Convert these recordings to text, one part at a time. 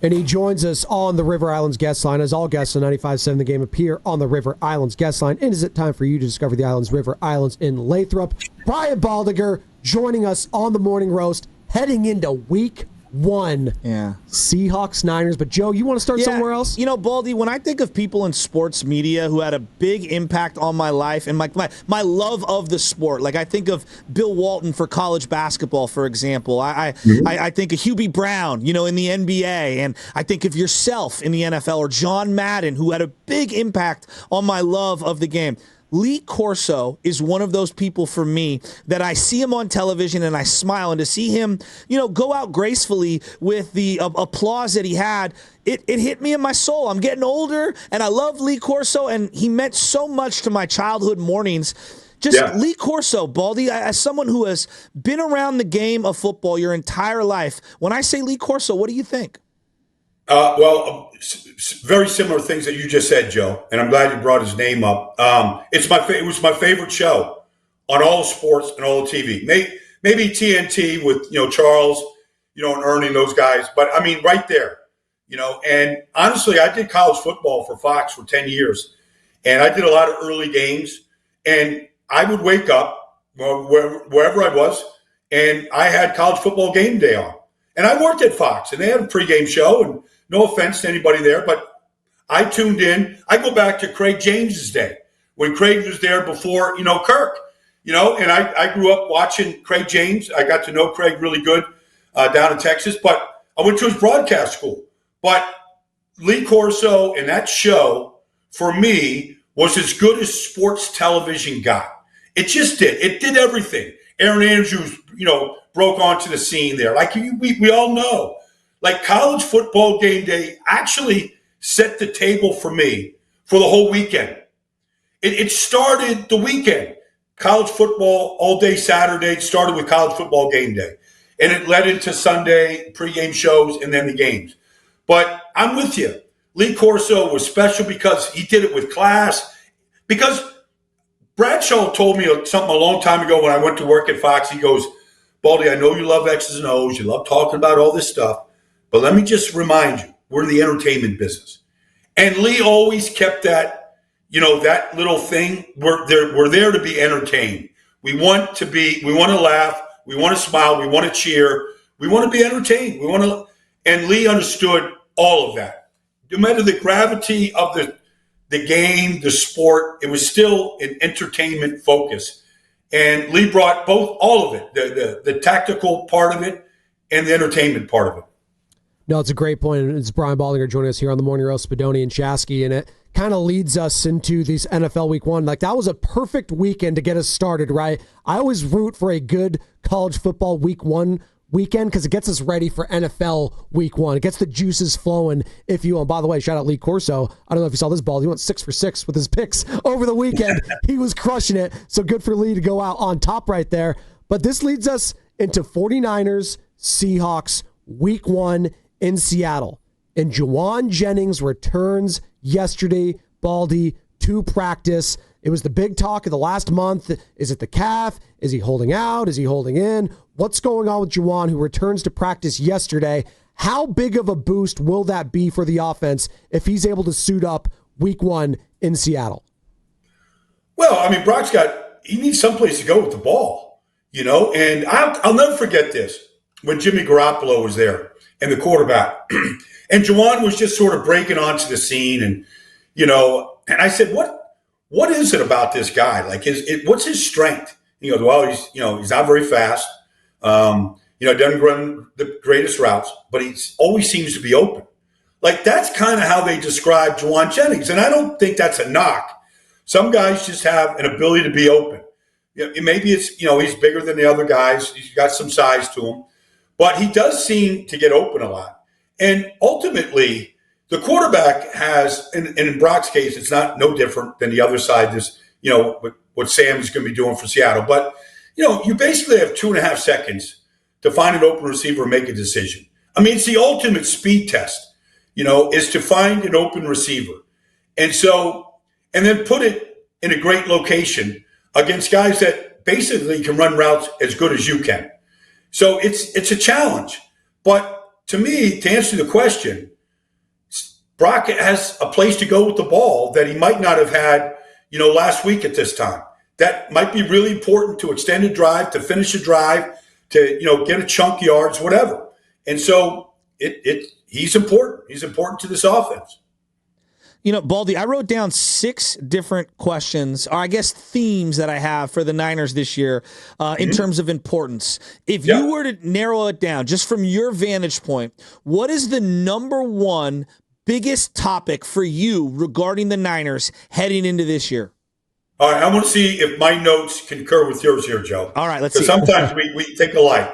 And he joins us on the River Islands guest line. As all guests on 95.7 The Game appear on the River Islands guest line. And is it time for you to discover the island's River Islands in Lathrop? Brian Baldinger joining us on the Morning Roast, heading into week 1. Yeah. Seahawks, Niners. But, Joe, you want to start somewhere else? You know, Baldy, when I think of people in sports media who had a big impact on my life and my love of the sport, like I think of Bill Walton for college basketball, for example. I think of Hubie Brown, you know, in the NBA. And I think of yourself in the NFL, or John Madden, who had a big impact on my love of the game. Lee Corso is one of those people for me that I see him on television and I smile, and to see him, you know, go out gracefully with the applause that he had, it hit me in my soul. I'm getting older and I love Lee Corso, and he meant so much to my childhood mornings. Lee Corso, Baldy, as someone who has been around the game of football your entire life, when I say Lee Corso, what do you think? Very similar things that you just said, Joe, and I'm glad you brought his name up. It was my favorite show on all sports and all TV. Maybe TNT with, you know, Charles, you know, and Ernie and those guys, but I mean, right there, you know. And honestly, I did college football for Fox for 10 years, and I did a lot of early games, and I would wake up wherever I was, and I had college football game day on. And I worked at Fox, and they had a pregame show, and no offense to anybody there, but I tuned in. I go back to Craig James's day, when Craig was there before, you know, Kirk, you know, and I grew up watching Craig James. I got to know Craig really good down in Texas, but I went to his broadcast school. But Lee Corso and that show, for me, was as good as sports television got. It just did. It did everything. Aaron Andrews, you know, broke onto the scene there. Like we all know, like college football game day actually set the table for me for the whole weekend. It started the weekend. College football all day Saturday started with college football game day. And it led into Sunday pregame shows and then the games. But I'm with you. Lee Corso was special because he did it with class. Because Bradshaw told me something a long time ago when I went to work at Fox. He goes, Baldy, I know you love X's and O's. You love talking about all this stuff. But let me just remind you, we're in the entertainment business. And Lee always kept that, you know, that little thing. We're there to be entertained. We want to laugh. We want to smile. We want to cheer. We want to be entertained. And Lee understood all of that. No matter the gravity of the game, the sport, it was still an entertainment focus. And Lee brought all of it, the tactical part of it and the entertainment part of it. No, it's a great point. It's Brian Baldinger joining us here on the Morning Roast, Spadoni and Shasky, and it kind of leads us into this NFL Week 1. Like, that was a perfect weekend to get us started, right? I always root for a good college football Week 1 weekend because it gets us ready for NFL Week 1. It gets the juices flowing, if you will. And by the way, shout out Lee Corso. I don't know if you saw this ball. He went 6 for 6 with his picks over the weekend. He was crushing it. So good for Lee to go out on top right there. But this leads us into 49ers, Seahawks, Week 1 in Seattle. And Jauan Jennings returns yesterday, Baldy, to practice. It was the big talk of the last month. Is it the calf? Is he holding out? Is he holding in? What's going on with Jauan, who returns to practice yesterday? How big of a boost will that be for the offense if he's able to suit up Week 1 in Seattle? Well, I mean, he needs someplace to go with the ball, you know, and I'll never forget this when Jimmy Garoppolo was there and the quarterback. And Jauan was just sort of breaking onto the scene, and, you know, and I said, what is it about this guy? Like, what's his strength? He goes, well, he's not very fast. Doesn't run the greatest routes, but he always seems to be open. Like, that's kind of how they describe Jauan Jennings. And I don't think that's a knock. Some guys just have an ability to be open. Maybe it's, he's bigger than the other guys. He's got some size to him, but he does seem to get open a lot. And ultimately, the quarterback has, and in Brock's case, it's no different than the other side. This, what Sam is going to be doing for Seattle. But, you basically have 2.5 seconds to find an open receiver and make a decision. I mean, it's the ultimate speed test, is to find an open receiver. And then put it in a great location against guys that basically can run routes as good as you can. So it's a challenge. But to me, to answer the question, Brock has a place to go with the ball that he might not have had, last week at this time. That might be really important to extend a drive, to finish a drive, to, get a chunk yards, whatever. And so he's important. He's important to this offense. Baldy, I wrote down 6 different questions, or I guess themes that I have for the Niners this year in terms of importance. If you were to narrow it down, just from your vantage point, what is the number one biggest topic for you regarding the Niners heading into this year? All right, I want to see if my notes concur with yours here, Joe. All right, let's see. Because sometimes we think alike.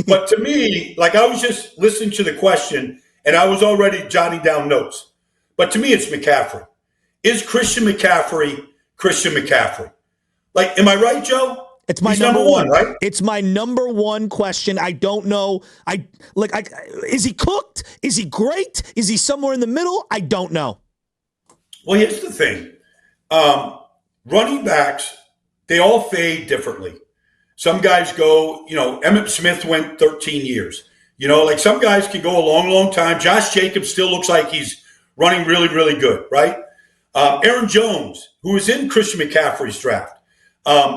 But to me, I was just listening to the question, and I was already jotting down notes. But to me, it's McCaffrey. Is Christian McCaffrey Christian McCaffrey? Am I right, Joe? It's my He's number one, right? It's my number one question. I don't know. Is he cooked? Is he great? Is he somewhere in the middle? I don't know. Well, here's the thing. Running backs, they all fade differently. Some guys go, Emmitt Smith went 13 years. Some guys can go a long, long time. Josh Jacobs still looks like he's running really, really good, right? Aaron Jones, who is in Christian McCaffrey's draft,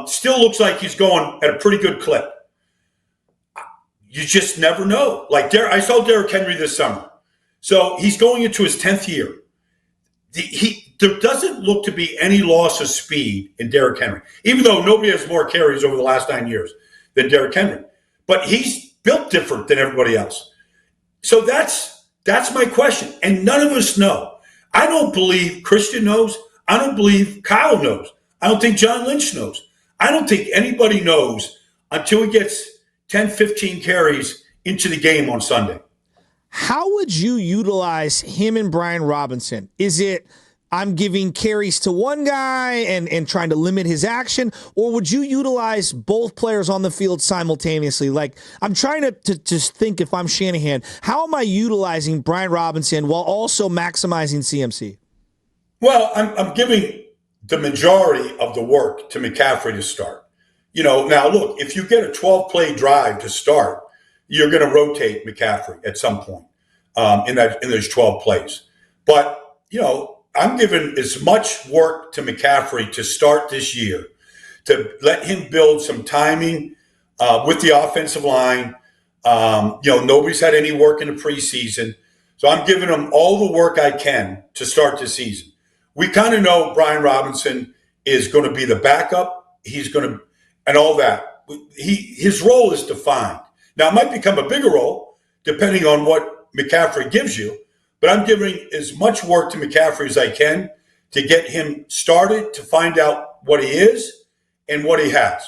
still looks like he's going at a pretty good clip. You just never know. I saw Derrick Henry this summer. So he's going into his 10th year. There doesn't look to be any loss of speed in Derrick Henry, even though nobody has more carries over the last 9 years than Derrick Henry. But he's built different than everybody else. So that's my question. And none of us know. I don't believe Christian knows. I don't believe Kyle knows. I don't think John Lynch knows. I don't think anybody knows until he gets 10, 15 carries into the game on Sunday. How would you utilize him and Brian Robinson? Is it I'm giving carries to one guy and trying to limit his action, or would you utilize both players on the field simultaneously? I'm trying to just think, if I'm Shanahan, how am I utilizing Brian Robinson while also maximizing CMC? Well, I'm giving the majority of the work to McCaffrey to start. Now look, if you get a 12-play drive to start, you're going to rotate McCaffrey at some point in those 12 plays. But, I'm giving as much work to McCaffrey to start this year, to let him build some timing with the offensive line. Nobody's had any work in the preseason. So I'm giving him all the work I can to start the season. We kind of know Brian Robinson is going to be the backup. He's going to, and all that. His role is defined. Now, it might become a bigger role depending on what McCaffrey gives you. But I'm giving as much work to McCaffrey as I can to get him started, to find out what he is and what he has.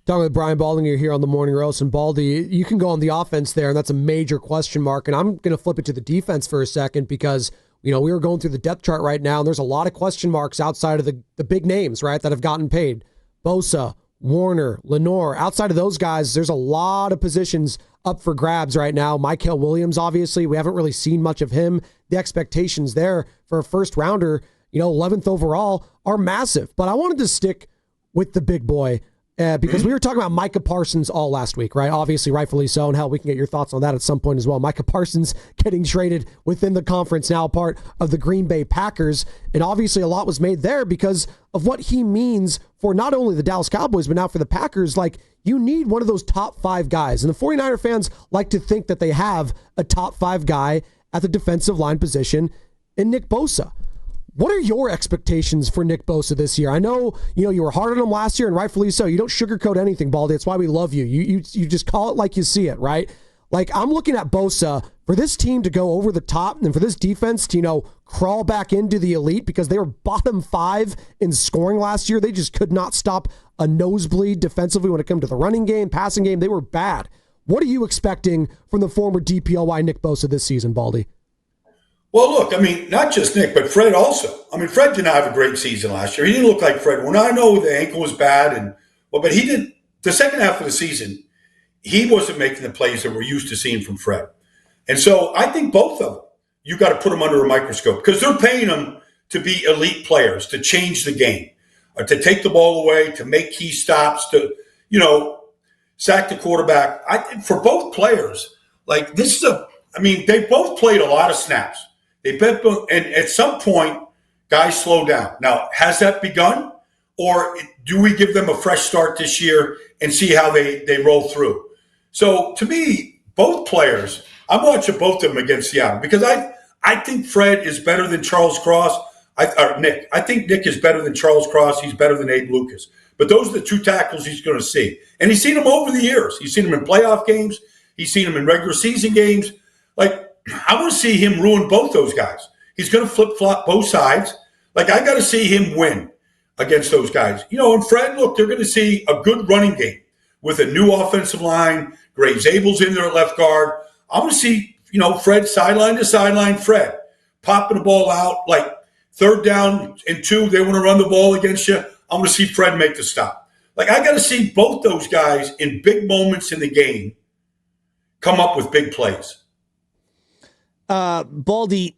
Talking with Brian Baldinger here on the Morning Roast. And Baldy, you can go on the offense there, and that's a major question mark. And I'm going to flip it to the defense for a second because, we were going through the depth chart right now, and there's a lot of question marks outside of the big names, right, that have gotten paid. Bosa, Warner, Lenore. Outside of those guys, there's a lot of positions up for grabs right now. Mykel Williams, obviously, we haven't really seen much of him. The expectations there for a first rounder, 11th overall, are massive. But I wanted to stick with the big boy because we were talking about Micah Parsons all last week, right? Obviously, rightfully so. And hell, we can get your thoughts on that at some point as well. Micah Parsons getting traded within the conference, now part of the Green Bay Packers. And obviously a lot was made there because of what he means for not only the Dallas Cowboys, but now for the Packers. You need one of those top 5 guys. And the 49er fans like to think that they have a top 5 guy at the defensive line position in Nick Bosa. What are your expectations for Nick Bosa this year? I know, you were hard on him last year, and rightfully so. You don't sugarcoat anything, Baldy. That's why we love you. You just call it like you see it, right? I'm looking at Bosa for this team to go over the top and for this defense to, crawl back into the elite because they were bottom 5 in scoring last year. They just could not stop a nosebleed defensively when it came to the running game, passing game. They were bad. What are you expecting from the former DPOY Nick Bosa this season, Baldy? Well, look, not just Nick, but Fred also. Fred did not have a great season last year. He didn't look like Fred. Well, I know the ankle was bad, but he did the second half of the season. He wasn't making the plays that we're used to seeing from Fred. And so I think both of them, you got to put them under a microscope because they're paying them to be elite players, to change the game, to take the ball away, to make key stops, to, sack the quarterback. I think for both players, Like this is they both played a lot of snaps. And at some point, guys slow down. Now, has that begun? Or do we give them a fresh start this year and see how they roll through? So to me, both players, I'm watching both of them against Seattle because I think Fred is better than Charles Cross. Nick. I think Nick is better than Charles Cross. He's better than Abe Lucas. But those are the two tackles he's going to see. And he's seen them over the years. He's seen them in playoff games. He's seen them in regular season games. Like, I want to see him ruin both those guys. He's going to flip-flop both sides. Like, I got to see him win against those guys. And Fred, look, they're going to see a good running game with a new offensive line. Gray Zabel's in there at left guard. I want to see, Fred sideline to sideline, Fred popping the ball out. Like, 3rd down and 2, they want to run the ball against you. I want to see Fred make the stop. Like, I got to see both those guys in big moments in the game come up with big plays. Baldy,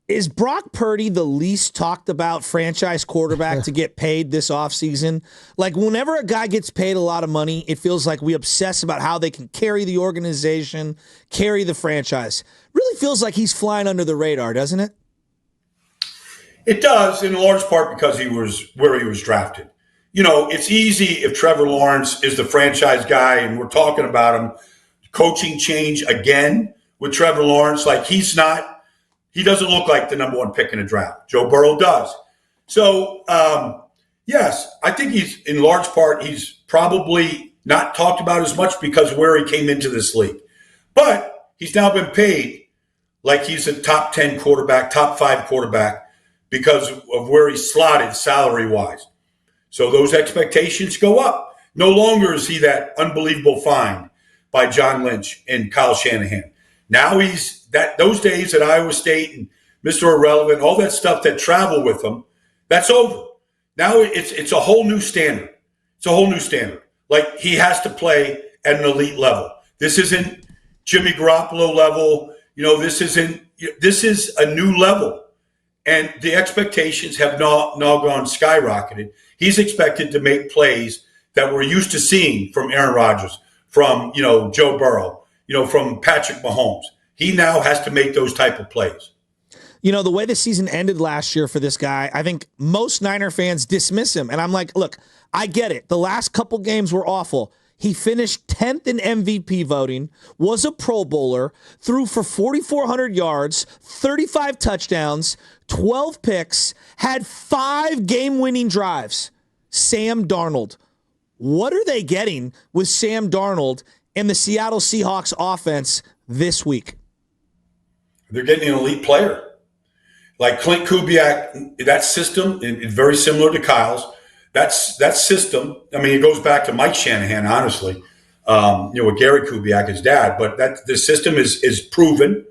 is Brock Purdy the least talked about franchise quarterback to get paid this offseason? Like, whenever a guy gets paid a lot of money, it feels like we obsess about how they can carry the organization, carry the franchise. Really feels like he's flying under the radar, doesn't it? It does, in large part because he was where he was drafted. It's easy if Trevor Lawrence is the franchise guy and we're talking about him. Coaching change again with Trevor Lawrence. Like, he doesn't look like the number 1 pick in the draft. Joe Burrow does. So, yes, I think in large part, he's probably not talked about as much because of where he came into this league. But he's now been paid like he's a top 10 quarterback, top 5 quarterback because of where he's slotted salary-wise. So those expectations go up. No longer is he that unbelievable find by John Lynch and Kyle Shanahan. Now he's those days at Iowa State and Mr. Irrelevant, all that stuff that travel with him, that's over. Now it's a whole new standard. It's a whole new standard. Like, he has to play at an elite level. This isn't Jimmy Garoppolo level. This is a new level. And the expectations have now gone skyrocketed. He's expected to make plays that we're used to seeing from Aaron Rodgers, from, Joe Burrow, from Patrick Mahomes. He now has to make those type of plays. The way the season ended last year for this guy, I think most Niner fans dismiss him. And I'm like, look, I get it. The last couple games were awful. He finished 10th in MVP voting, was a Pro Bowler, threw for 4,400 yards, 35 touchdowns, 12 picks, had 5 game-winning drives. Sam Darnold. What are they getting with Sam Darnold and the Seattle Seahawks offense this week? They're getting an elite player. Like Clint Kubiak, that system is very similar to Kyle's. That system, it goes back to Mike Shanahan, honestly, with Gary Kubiak, his dad. But the system is proven.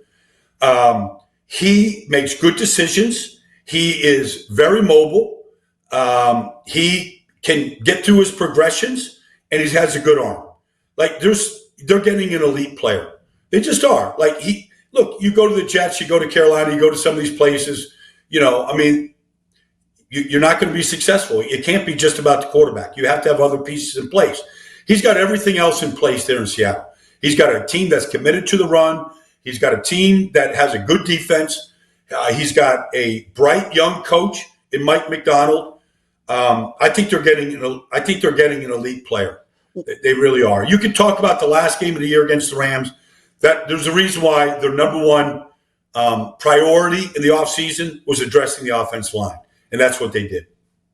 He makes good decisions. He is very mobile. He can get through his progressions, and he has a good arm. Like, they're getting an elite player. They just are. Like, look, you go to the Jets, you go to Carolina, you go to some of these places, you're not going to be successful. It can't be just about the quarterback. You have to have other pieces in place. He's got everything else in place there in Seattle. He's got a team that's committed to the run. He's got a team that has a good defense. He's got a bright young coach in Mike McDonald. I think they're getting an elite player. They really are. You can talk about the last game of the year against the Rams. That there's a reason why their number 1 priority in the offseason was addressing the offensive line. And that's what they did.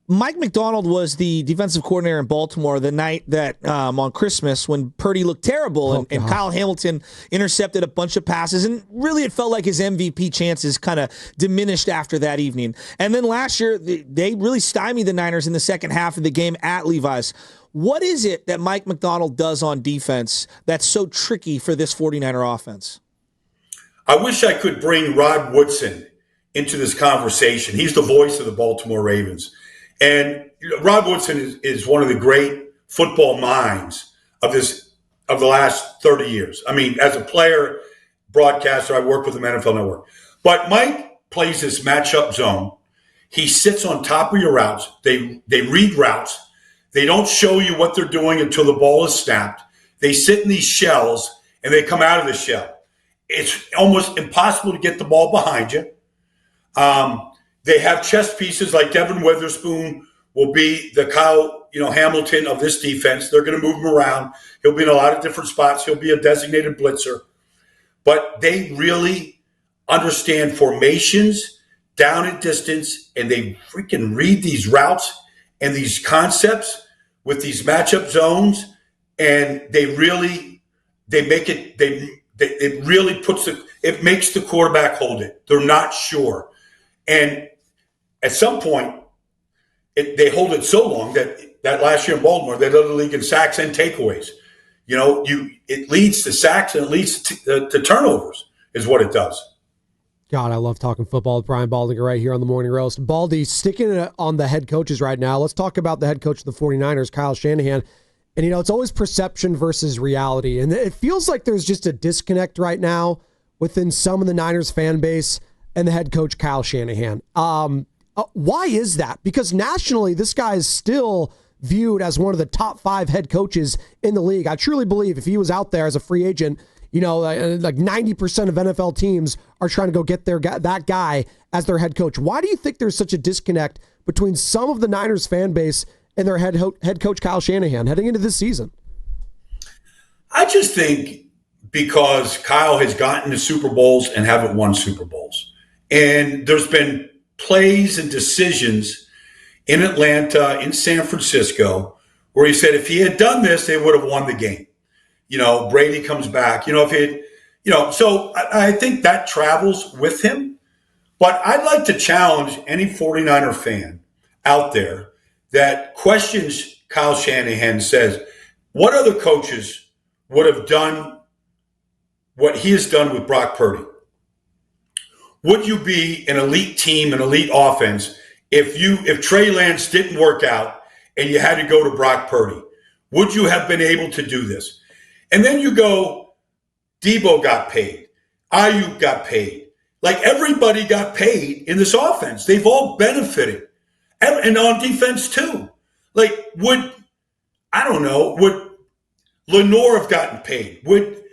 Mike McDonald was the defensive coordinator in Baltimore the night that on Christmas when Purdy looked terrible and Kyle Hamilton intercepted a bunch of passes. And really it felt like his MVP chances kind of diminished after that evening. And then last year, they really stymied the Niners in the second half of the game at Levi's. What is it that Mike McDonald does on defense that's so tricky for this 49er offense? I wish I could bring Rod Woodson into this conversation. He's the voice of the Baltimore Ravens. And Rod Woodson is one of the great football minds of the last 30 years. As a player, broadcaster, I worked with him NFL Network. But Mike plays this matchup zone. He sits on top of your routes. They read routes. They don't show you what they're doing until the ball is snapped. They sit in these shells, and they come out of the shell. it's almost impossible to get the ball behind you. They have chess pieces like Devin Witherspoon will be the Kyle Hamilton of this defense. They're going to move him around. He'll be in a lot of different spots. He'll be a designated blitzer. But they really understand formations, down and distance, and they freaking read these routes and these concepts with these matchup zones, and it really makes the quarterback hold it. They're not sure. And at some point, they hold it so long that last year in Baltimore, they led the league in sacks and takeaways. It leads to sacks and it leads to turnovers is what it does. God, I love talking football with Brian Baldinger right here on the Morning Roast. Baldy, sticking on the head coaches right now, let's talk about the head coach of the 49ers, Kyle Shanahan. And, it's always perception versus reality. And it feels like there's just a disconnect right now within some of the Niners fan base and the head coach, Kyle Shanahan. Why is that? Because nationally, this guy is still viewed as one of the top 5 head coaches in the league. I truly believe if he was out there as a free agent, like 90% of NFL teams are trying to go get that guy as their head coach. Why do you think there's such a disconnect between some of the Niners fan base and their head coach, Kyle Shanahan, heading into this season? I just think because Kyle has gotten to Super Bowls and haven't won Super Bowls. And there's been plays and decisions in Atlanta, in San Francisco, where he said if he had done this, they would have won the game. Brady comes back. So I think that travels with him. But I'd like to challenge any 49er fan out there that questions Kyle Shanahan, says, what other coaches would have done what he has done with Brock Purdy? Would you be an elite team, an elite offense, if Trey Lance didn't work out and you had to go to Brock Purdy? Would you have been able to do this? And then you go, Debo got paid. Ayuk got paid. Like everybody got paid in this offense. They've all benefited. And on defense too. Like would Lenore have gotten paid? Would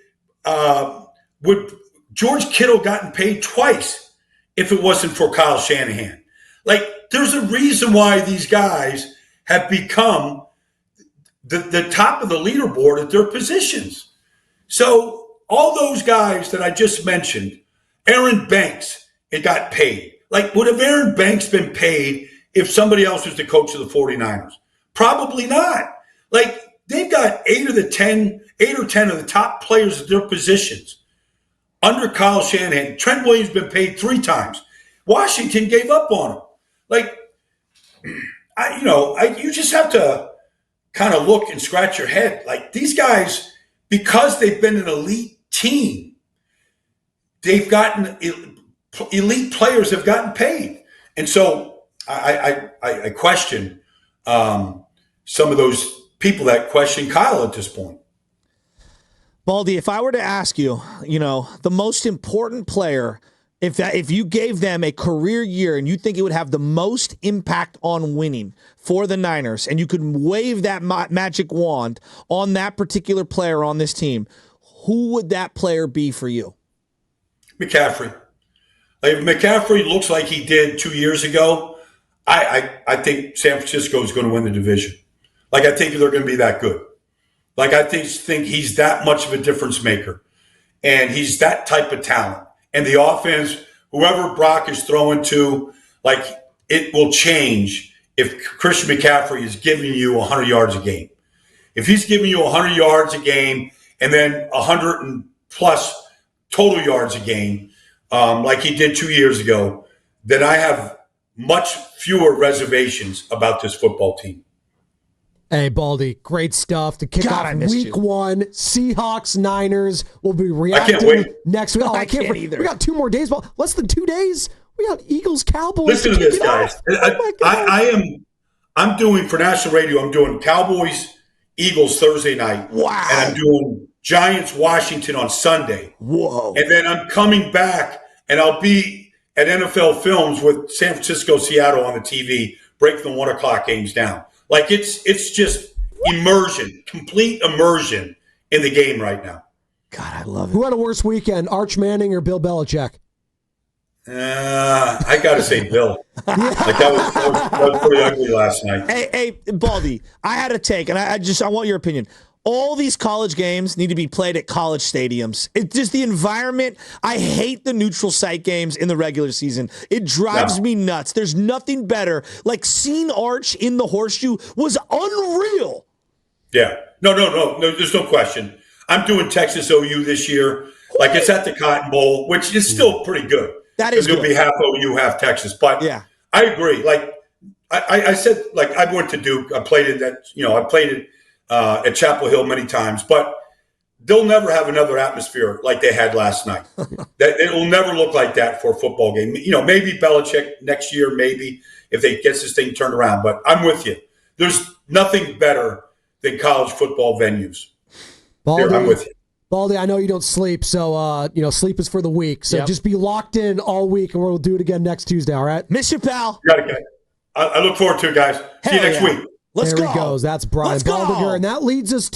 George Kittle gotten paid twice if it wasn't for Kyle Shanahan? Like there's a reason why these guys have become the top of the leaderboard at their positions. So all those guys that I just mentioned, Aaron Banks, it got paid. Like, would have Aaron Banks been paid if somebody else was the coach of the 49ers? Probably not. Like, they've got 8 or 10 of the top players at their positions under Kyle Shanahan. Trent Williams been paid 3 times. Washington gave up on him. Like, you just have to kind of look and scratch your head. Like these guys, because they've been an elite team, they've gotten elite players have gotten paid. And so I question some of those people that question Kyle at this point. Baldy, if I were to ask you, the most important player, if you gave them a career year and you think it would have the most impact on winning for the Niners and you could wave that magic wand on that particular player on this team, who would that player be for you? McCaffrey. Like, if McCaffrey looks like he did 2 years ago, I think San Francisco is going to win the division. Like, I think they're going to be that good. Like, I think he's that much of a difference maker. And he's that type of talent. And the offense, whoever Brock is throwing to, like, it will change if Christian McCaffrey is giving you 100 yards a game. If he's giving you 100 yards a game and then 100 and plus total yards a game, like he did 2 years ago, then I have much fewer reservations about this football team. Hey, Baldy, great stuff to kick off week 1. Seahawks, Niners will be reacting next week. Oh, I can't either. We got 2 more days, less than 2 days. We got Eagles, Cowboys. Listen to this, guys. I'm doing, for national radio, I'm doing Cowboys, Eagles Thursday night. Wow. And I'm doing Giants, Washington on Sunday. Whoa. And then I'm coming back, and I'll be at NFL Films with San Francisco, Seattle on the TV, breaking the 1 o'clock games down. Like, it's just immersion, complete immersion in the game right now. God, I love it. Who had a worse weekend, Arch Manning or Bill Belichick? I got to say Bill. Like that was pretty ugly last night. Hey, Baldy, I had a take, and I want your opinion. All these college games need to be played at college stadiums. It's just the environment. I hate the neutral site games in the regular season. It drives me nuts. There's nothing better. Like, seeing Arch in the Horseshoe was unreal. Yeah. No, there's no question. I'm doing Texas OU this year. Like, it's at the Cotton Bowl, which is still pretty good. That is good. It'll be half OU, half Texas. But yeah, I agree. Like, I said, like, I went to Duke. I played it at Chapel Hill many times, but they'll never have another atmosphere like they had last night. It will never look like that for a football game. Maybe Belichick next year, maybe if they gets this thing turned around. But I'm with you. There's nothing better than college football venues. Baldy, I'm with you. Baldy, I know you don't sleep, so sleep is for the weak. So just be locked in all week, and we'll do it again next Tuesday. All right? Miss you, pal. I look forward to it, guys. See you next week. There he goes. That's Brian Baldinger, and that leads us to